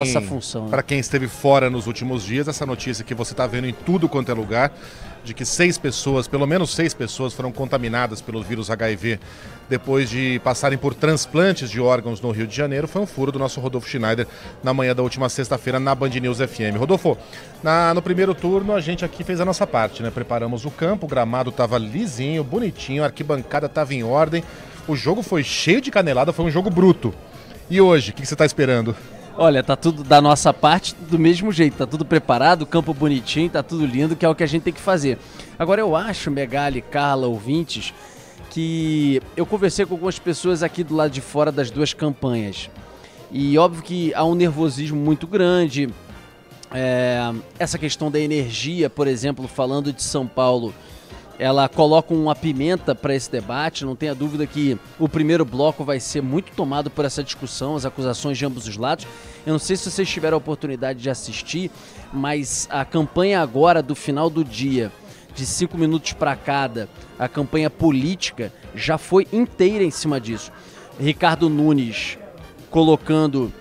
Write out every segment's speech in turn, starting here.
Essa função. Para quem esteve fora nos últimos dias, essa notícia que você está vendo em tudo quanto é lugar, de que pelo menos seis pessoas foram contaminadas pelo vírus HIV depois de passarem por transplantes de órgãos no Rio de Janeiro, foi um furo do nosso Rodolfo Schneider na manhã da última sexta-feira na Band News FM. Rodolfo, no primeiro turno a gente aqui fez a nossa parte, né? Preparamos o campo, o gramado estava lisinho, bonitinho, a arquibancada estava em ordem, o jogo foi cheio de canelada, foi um jogo bruto. E hoje, o que você está esperando? Olha, tá tudo da nossa parte do mesmo jeito, tá tudo preparado, campo bonitinho, tá tudo lindo, que é o que a gente tem que fazer. Agora eu acho, Megali, Carla, ouvintes, que eu conversei com algumas pessoas aqui do lado de fora das duas campanhas. E óbvio que há um nervosismo muito grande, essa questão da energia, por exemplo, falando de São Paulo, ela coloca uma pimenta para esse debate, não tenha dúvida que o primeiro bloco vai ser muito tomado por essa discussão, as acusações de ambos os lados. Eu não sei se vocês tiveram a oportunidade de assistir, mas a campanha agora do final do dia, de 5 minutos para cada, a campanha política já foi inteira em cima disso. Ricardo Nunes colocando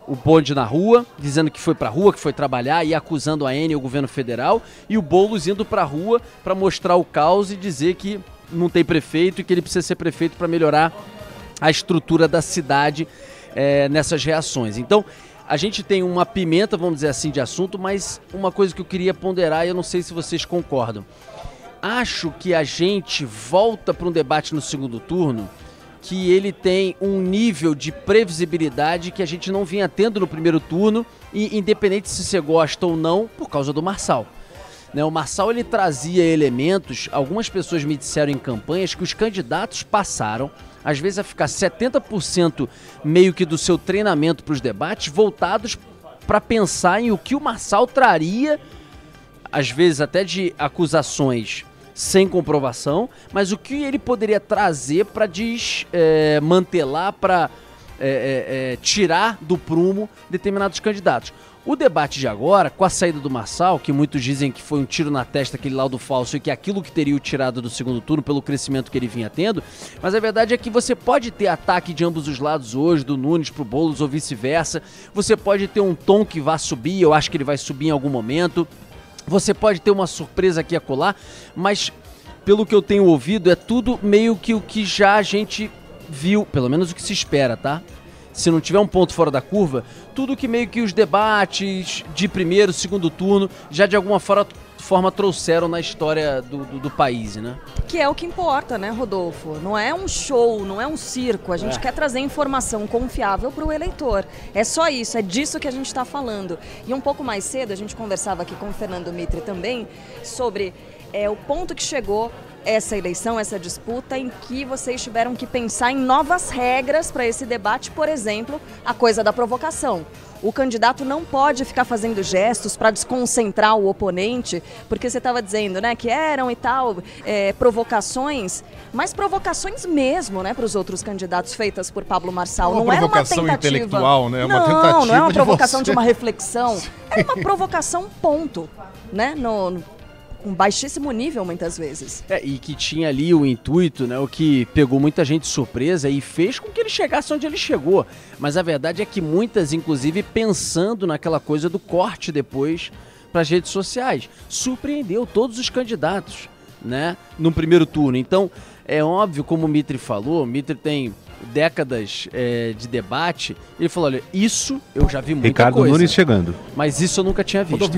o bonde na rua, dizendo que foi pra rua, que foi trabalhar e acusando a ANE e o governo federal, e o Boulos indo pra rua para mostrar o caos e dizer que não tem prefeito e que ele precisa ser prefeito para melhorar a estrutura da cidade nessas reações. Então, a gente tem uma pimenta, vamos dizer assim, de assunto, mas uma coisa que eu queria ponderar e eu não sei se vocês concordam. Acho que a gente volta para um debate no segundo turno que ele tem um nível de previsibilidade que a gente não vinha tendo no primeiro turno, e independente se você gosta ou não, por causa do Marçal. O Marçal, ele trazia elementos, algumas pessoas me disseram em campanhas que os candidatos passaram, às vezes, a ficar 70% meio que do seu treinamento para os debates, voltados para pensar em o que o Marçal traria, às vezes até de acusações sem comprovação, mas o que ele poderia trazer para desmantelar, para tirar do prumo determinados candidatos. O debate de agora, com a saída do Marçal, que muitos dizem que foi um tiro na testa, aquele laudo falso, e que aquilo que teria o tirado do segundo turno pelo crescimento que ele vinha tendo, mas a verdade é que você pode ter ataque de ambos os lados hoje, do Nunes pro Boulos ou vice-versa, você pode ter um tom que vá subir, eu acho que ele vai subir em algum momento, você pode ter uma surpresa aqui e acolá, mas pelo que eu tenho ouvido é tudo meio que o que já a gente viu, pelo menos o que se espera, tá? Se não tiver um ponto fora da curva, tudo que meio que os debates de primeiro, segundo turno já de alguma forma trouxeram na história do país, né? Que é o que importa, né, Rodolfo? Não é um show, não é um circo. A gente quer trazer informação confiável para o eleitor. É só isso, é disso que a gente está falando. E um pouco mais cedo, a gente conversava aqui com o Fernando Mitre também sobre o ponto que chegou essa eleição, essa disputa, em que vocês tiveram que pensar em novas regras para esse debate, por exemplo, a coisa da provocação. O candidato não pode ficar fazendo gestos para desconcentrar o oponente, porque você estava dizendo, né, que eram e tal, provocações, mas provocações mesmo, né, para os outros candidatos feitas por Pablo Marçal. Não era uma tentativa intelectual, né? Não, uma tentativa não é uma provocação de uma reflexão, é uma provocação ponto, né, um baixíssimo nível muitas vezes. E que tinha ali o intuito, né, o que pegou muita gente de surpresa e fez com que ele chegasse onde ele chegou. Mas a verdade é que muitas, inclusive, pensando naquela coisa do corte depois para as redes sociais, surpreendeu todos os candidatos, né, no primeiro turno. Então, é óbvio, como o Mitre falou, o Mitre tem décadas de debate, ele falou, olha, isso eu já vi muita Ricardo coisa. Nunes chegando. Mas isso eu nunca tinha visto.